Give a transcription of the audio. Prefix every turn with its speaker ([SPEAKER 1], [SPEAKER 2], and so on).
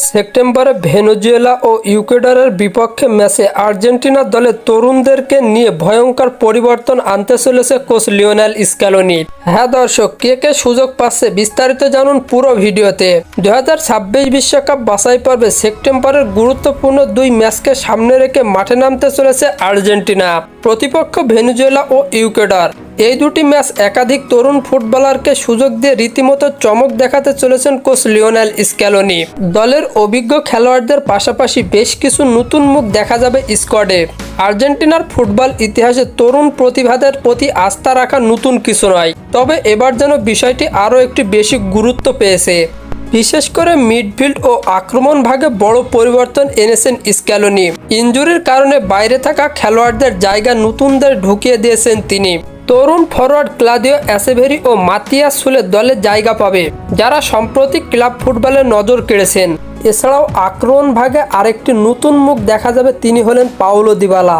[SPEAKER 1] সেপ্টেম্বরে ভেনেজুয়েলা ও ইকুয়েডরের বিপক্ষে ম্যাচে আর্জেন্টিনা দলের তরুণদেরকে নিয়ে ভয়ঙ্কর পরিবর্তন আনতে চলেছে কোচ লিওনেল স্ক্যালোনি। হ্যাঁ দর্শক, কে কে সুযোগ পাচ্ছে বিস্তারিত জানুন পুরো ভিডিওতে। 2026 বিশ্বকাপ বাছাই পর্বে সেপ্টেম্বরের গুরুত্বপূর্ণ দুই ম্যাচকে সামনে রেখে মাঠে নামতে চলেছে আর্জেন্টিনা। প্রতিপক্ষ ভেনেজুয়েলা ও ইকুয়েডর। এই দুটি ম্যাচ একাধিক তরুণ ফুটবলারকে সুযোগ দিয়ে রীতিমতো চমক দেখাতে চলেছেন কোচ লিওনেল স্ক্যালোনি। দলের অভিজ্ঞ খেলোয়াড়দের পাশাপাশি বেশ কিছু নতুন মুখ দেখা যাবে স্কোয়াডে। আর্জেন্টিনার ফুটবল ইতিহাসে তরুণ প্রতিভাদের প্রতি আস্থা রাখা নতুন কিছু নয়, তবে এবার যেন বিষয়টি আরও একটু বেশি গুরুত্ব পেয়েছে। বিশেষ করে মিডফিল্ড ও আক্রমণ ভাগে বড় পরিবর্তন এনেছেন স্ক্যালোনি। ইনজুরির কারণে বাইরে থাকা খেলোয়াড়দের জায়গা নতুনদের ঢুকিয়ে দিয়েছেন তিনি। তরুণ ফরওয়ার্ড ক্লাদিও অ্যাসেভেরি ও মাতিয়াস সুলে দলে জায়গা পাবে, যারা সম্প্রতি ক্লাব ফুটবলে নজর কেড়েছেন। এছাড়াও আক্রমণ ভাগে আরেকটি নতুন মুখ দেখা যাবে, তিনি হলেন পাওলো দিবালা।